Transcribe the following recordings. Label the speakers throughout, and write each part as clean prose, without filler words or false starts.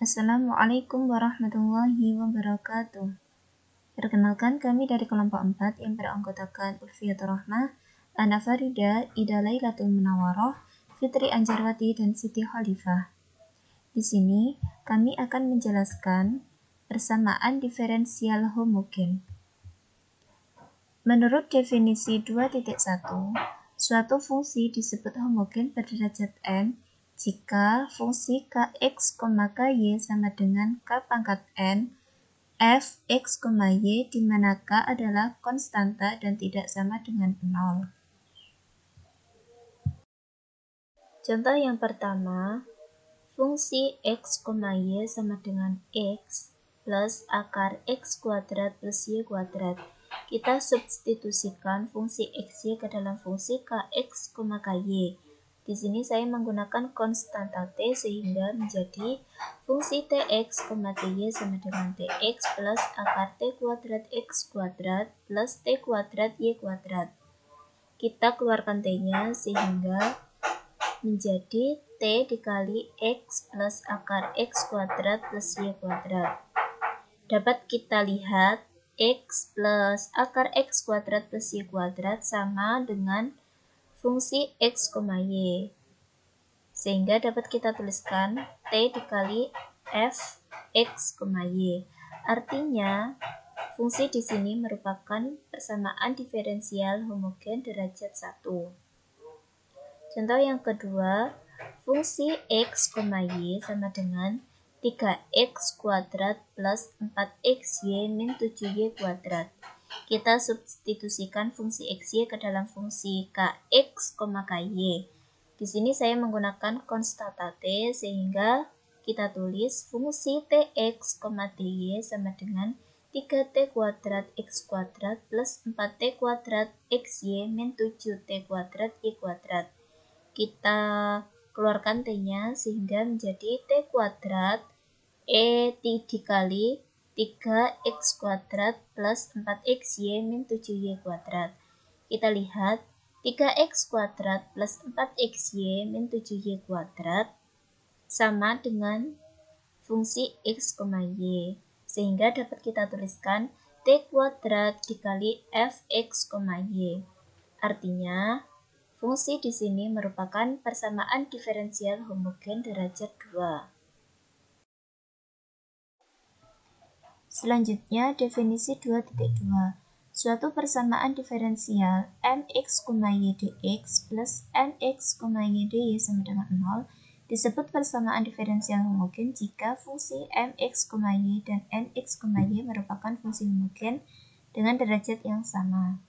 Speaker 1: Assalamualaikum warahmatullahi wabarakatuh. Perkenalkan, kami dari kelompok 4 yang beranggotakan Ulfiatur Rahmah, Ana Farida, Ida Lailatul Munawaroh, Fitri Anjarwati, dan Siti Khalifah. Di sini, kami akan menjelaskan persamaan diferensial homogen. Menurut definisi 2.1, suatu fungsi disebut homogen berderajat n jika fungsi kx, ky sama dengan k pangkat n, f, x, y, di mana k adalah konstanta dan tidak sama dengan 0. Contoh yang pertama, fungsi x, y sama dengan x plus akar x kuadrat plus y kuadrat. Kita substitusikan fungsi xy ke dalam fungsi kx, ky. Di sini saya menggunakan konstanta t sehingga menjadi fungsi tx, ty sama dengan tx plus akar t kuadrat x kuadrat plus t kuadrat y kuadrat. Kita keluarkan t-nya sehingga menjadi t dikali x plus akar x kuadrat plus y kuadrat. Dapat kita lihat x plus akar x kuadrat plus y kuadrat sama dengan fungsi x, y. Sehingga dapat kita tuliskan t dikali f x, y. Artinya, fungsi di sini merupakan persamaan diferensial homogen derajat 1. Contoh yang kedua, fungsi x, y sama dengan 3x kuadrat plus 4xy min 7y kuadrat. Kita substitusikan fungsi xy ke dalam fungsi kx, ky. Di sini saya menggunakan konstanta t sehingga kita tulis fungsi tx, ty sama dengan 3t kuadrat x kuadrat plus 4t kuadrat xy min 7t kuadrat y kuadrat. Kita keluarkan t-nya sehingga menjadi t kuadrat dikali 3x kuadrat plus 4xy min 7y kuadrat. Kita lihat 3x kuadrat plus 4xy min 7y kuadrat sama dengan fungsi x, y. Sehingga dapat kita tuliskan t kuadrat dikali fx, y. Artinya, fungsi di sini merupakan persamaan diferensial homogen derajat 2. Selanjutnya, definisi 2.2. Suatu persamaan diferensial mx, y dx plus mx, y dy sama dengan 0 disebut persamaan diferensial homogen jika fungsi mx, y dan nx, y merupakan fungsi homogen dengan derajat yang sama.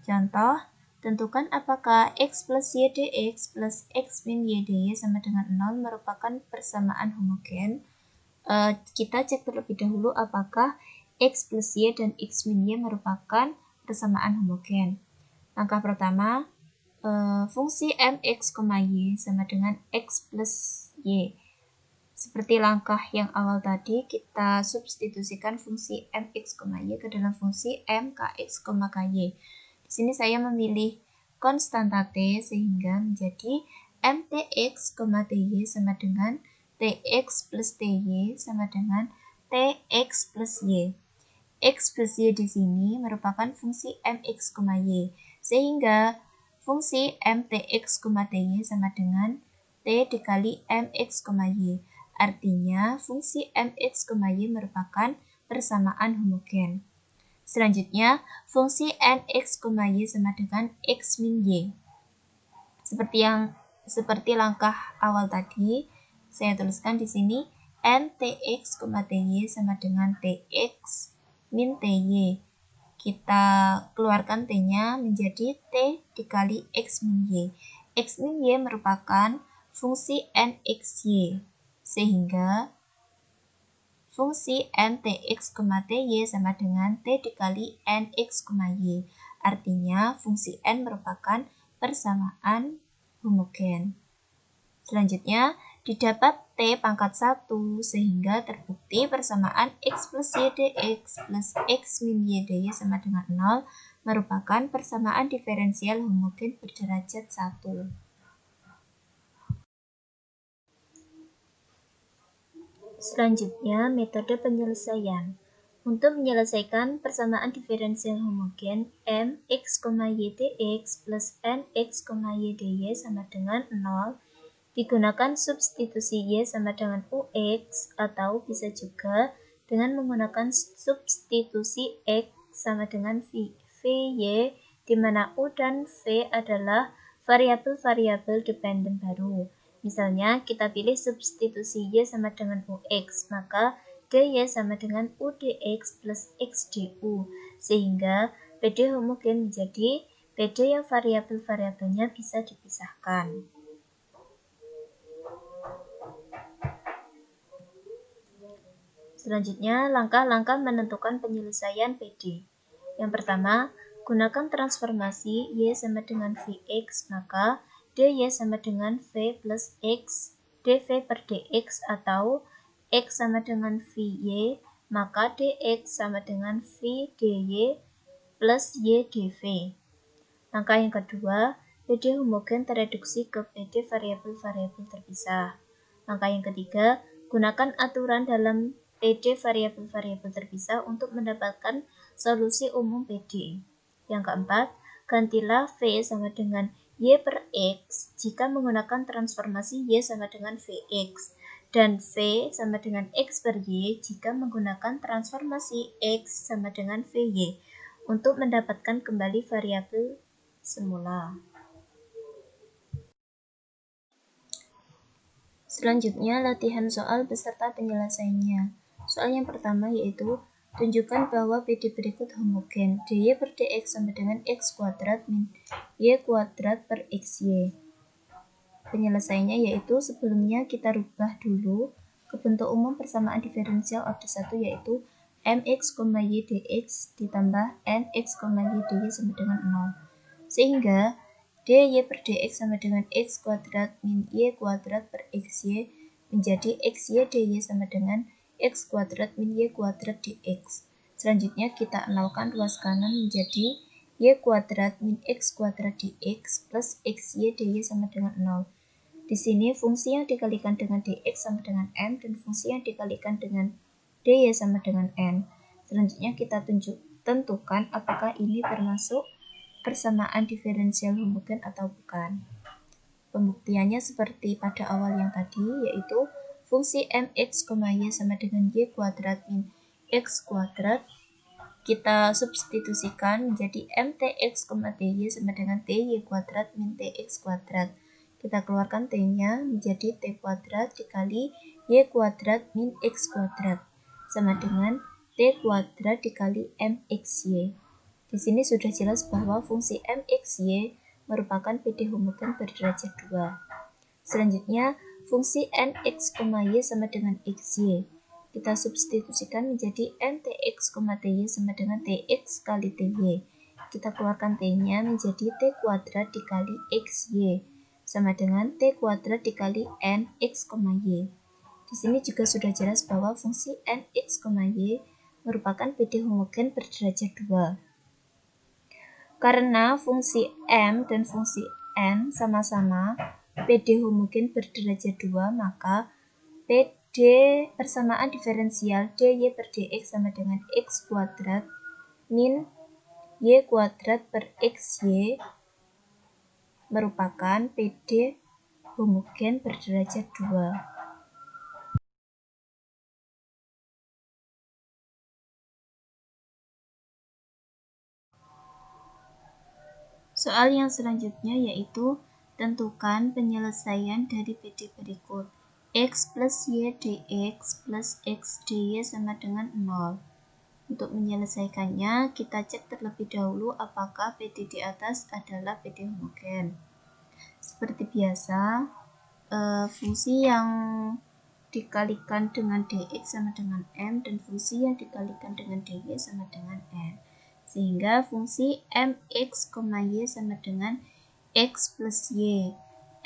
Speaker 1: Contoh, tentukan apakah x plus y dx plus x min y dy sama dengan 0 merupakan persamaan homogen. Kita cek terlebih dahulu apakah x plus y dan x min y merupakan persamaan homogen. Langkah pertama, fungsi mx, y sama dengan x plus y. Seperti langkah yang awal tadi, kita substitusikan fungsi mx, y ke dalam fungsi mkx, ky. Di sini saya memilih konstanta t sehingga menjadi mtx, ty sama dengan tx plus ty sama dengan tx plus y. X plus y di sini merupakan fungsi mx, y. Sehingga fungsi mtx, ty sama dengan t dikali mx, y. Artinya, fungsi mx, y merupakan persamaan homogen. Selanjutnya, fungsi nx, y sama dengan x min y. Seperti langkah awal tadi, saya tuliskan di sini mtx, ty sama dengan tx min ty. Kita keluarkan t-nya menjadi t dikali x min y. X min y merupakan fungsi nxy. Sehingga fungsi mtx, ty sama dengan t dikali nx, y. Artinya fungsi n merupakan persamaan homogen. Selanjutnya, didapat t pangkat 1 sehingga terbukti persamaan x plus y dx plus x min y dy sama dengan 0 merupakan persamaan diferensial homogen berderajat 1. Selanjutnya, metode penyelesaian. Untuk menyelesaikan persamaan diferensial homogen m x, y dx plus n x, y dy sama dengan 0, digunakan substitusi y sama dengan ux, atau bisa juga dengan menggunakan substitusi x sama dengan vy, di mana u dan v adalah variabel-variabel dependen baru. Misalnya, kita pilih substitusi y sama dengan ux, maka dy sama dengan u dx plus x du, sehingga PD homogen menjadi PD yang variabel-variabelnya bisa dipisahkan. Selanjutnya, langkah-langkah menentukan penyelesaian PD. Yang pertama, gunakan transformasi y sama dengan vx, maka dy sama dengan v plus x dv per dx, atau x sama dengan vy, maka dx sama dengan v dy plus y dv. Langkah yang kedua, PD homogen tereduksi ke PD variabel-variabel terpisah. Langkah yang ketiga, gunakan aturan dalam PD variabel-variabel terpisah untuk mendapatkan solusi umum PD. Yang keempat, gantilah V sama dengan Y per X jika menggunakan transformasi Y sama dengan Vx, dan V sama dengan X per Y jika menggunakan transformasi X sama dengan Vy, untuk mendapatkan kembali variabel semula. Selanjutnya, latihan soal beserta penyelesaiannya. Soal yang pertama yaitu, tunjukkan bahwa PD berikut homogen. dy per dx sama dengan x kuadrat min y kuadrat per xy. Penyelesaiannya yaitu, sebelumnya kita rubah dulu ke bentuk umum persamaan diferensial order 1, yaitu mx, y dx ditambah nx, y dy sama dengan 0. Sehingga dy per dx sama dengan x kuadrat min y kuadrat per xy menjadi xy dy sama dengan x kuadrat min y kuadrat dx. Selanjutnya kita nolkan ruas kanan menjadi y kuadrat min x kuadrat dx plus xy dy sama dengan 0. Di sini fungsi yang dikalikan dengan dx sama dengan n, dan fungsi yang dikalikan dengan dy sama dengan n. Selanjutnya kita tentukan apakah ini termasuk persamaan diferensial homogen atau bukan. Pembuktiannya seperti pada awal yang tadi, yaitu fungsi mx, y sama dengan y kuadrat min x kuadrat kita substitusikan menjadi mtx, ty sama dengan ty kuadrat min tx kuadrat. Kita keluarkan t-nya menjadi t kuadrat dikali y kuadrat min x kuadrat sama dengan t kuadrat dikali mxy. Di sini sudah jelas bahwa fungsi mxy merupakan PD homogen berderajat 2. Selanjutnya, fungsi nx, y sama dengan xy. Kita substitusikan menjadi mtx, ty sama dengan tx kali ty. Kita keluarkan t-nya menjadi t kuadrat dikali xy sama dengan t kuadrat dikali nx, y. Di sini juga sudah jelas bahwa fungsi nx, y merupakan PD homogen berderajat 2. Karena fungsi m dan fungsi n sama-sama PD homogen berderajat 2, maka PD persamaan diferensial dy per dx sama dengan x kuadrat min y kuadrat per xy merupakan PD homogen berderajat 2. Soal yang selanjutnya yaitu, tentukan penyelesaian dari PD berikut. X plus y dx plus x dy sama dengan 0. Untuk menyelesaikannya, kita cek terlebih dahulu apakah PD di atas adalah PD homogen. Seperti biasa, fungsi yang dikalikan dengan dx sama dengan m, dan fungsi yang dikalikan dengan dy sama dengan n. Sehingga fungsi mx, y sama dengan x plus y.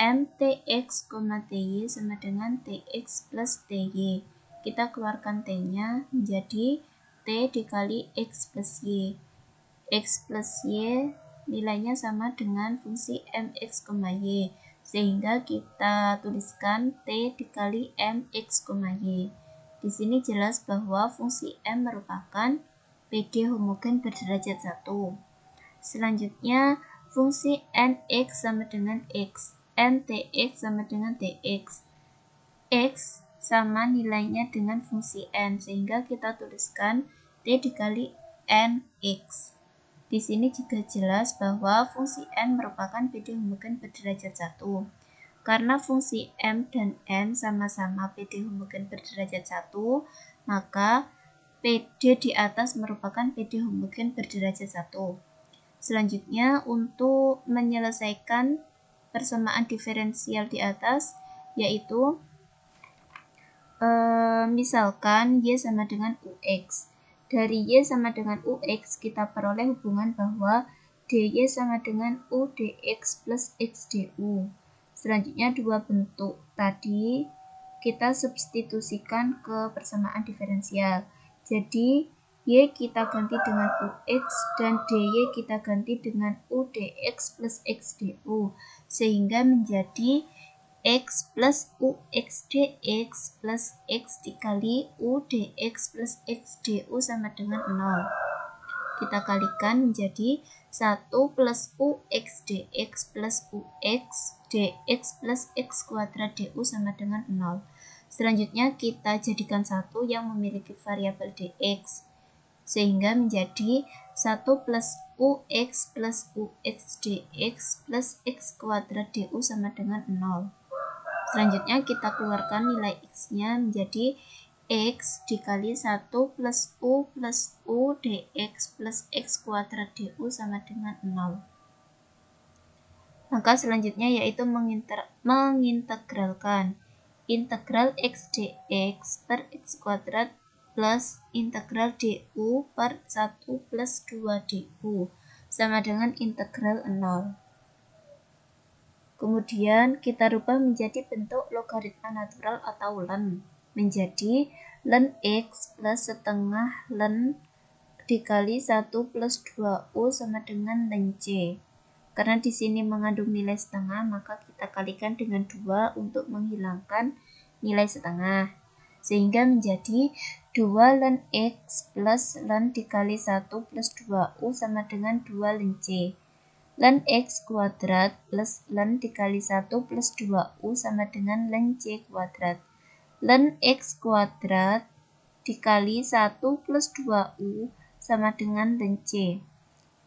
Speaker 1: mtx, ty sama dengan tx plus ty. Kita keluarkan t-nya menjadi t dikali x plus y. X plus y nilainya sama dengan fungsi mx, y. Sehingga kita tuliskan t dikali mx, y. Di sini jelas bahwa fungsi M merupakan PD homogen berderajat 1. Selanjutnya, fungsi Nx sama dengan X, Ntx sama dengan Tx. X sama nilainya dengan fungsi N, sehingga kita tuliskan T dikali Nx. Di sini juga jelas bahwa fungsi N merupakan PD homogen berderajat 1. Karena fungsi M dan N sama-sama PD homogen berderajat 1, maka PD di atas merupakan PD homogen berderajat 1. Selanjutnya, untuk menyelesaikan persamaan diferensial di atas, yaitu misalkan Y sama dengan UX. Dari Y sama dengan UX, kita peroleh hubungan bahwa DY sama dengan UDX plus XDU. Selanjutnya, dua bentuk tadi kita substitusikan ke persamaan diferensial. Jadi, Y kita ganti dengan UX dan DY kita ganti dengan UDX plus XDU. Sehingga menjadi X plus UX dx plus X dikali UDX plus XDU sama dengan 0. Kita kalikan menjadi 1 plus UX dx plus UX dx plus X kuadrat du sama dengan 0. Selanjutnya kita jadikan 1 yang memiliki variabel dx, sehingga menjadi 1 plus UX plus UX dx plus X kuadrat du sama dengan 0. Selanjutnya kita keluarkan nilai X-nya menjadi X dikali 1 plus U dx plus X kuadrat du sama dengan 0. Maka selanjutnya yaitu mengintegralkan integral X dx per X kuadrat plus integral du per 1 plus 2 du sama dengan integral 0. Kemudian kita rubah menjadi bentuk logaritma natural atau ln, menjadi ln X plus setengah ln dikali 1 plus 2U sama dengan ln C. Karena di sini mengandung nilai setengah, maka kita kalikan dengan 2 untuk menghilangkan nilai setengah. Sehingga menjadi 2 ln X plus ln dikali 1 plus 2U sama dengan 2 ln C. Ln X kuadrat plus ln dikali 1 plus 2U sama dengan ln C kuadrat. Ln X kuadrat dikali 1 plus 2U sama dengan ln C.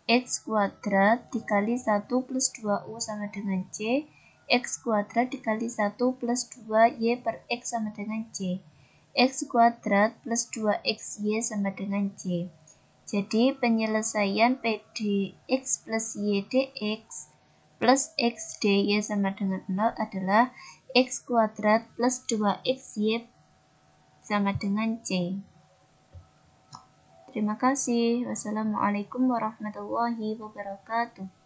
Speaker 1: X kuadrat dikali 1 plus 2U sama dengan C. X kuadrat dikali 1 plus 2Y per X sama dengan C. X kuadrat plus 2XY sama dengan C. Jadi penyelesaian PD X plus Y dx plus X dy sama dengan 0 adalah X kuadrat plus 2XY sama dengan C. Terima kasih. Wassalamualaikum warahmatullahi wabarakatuh.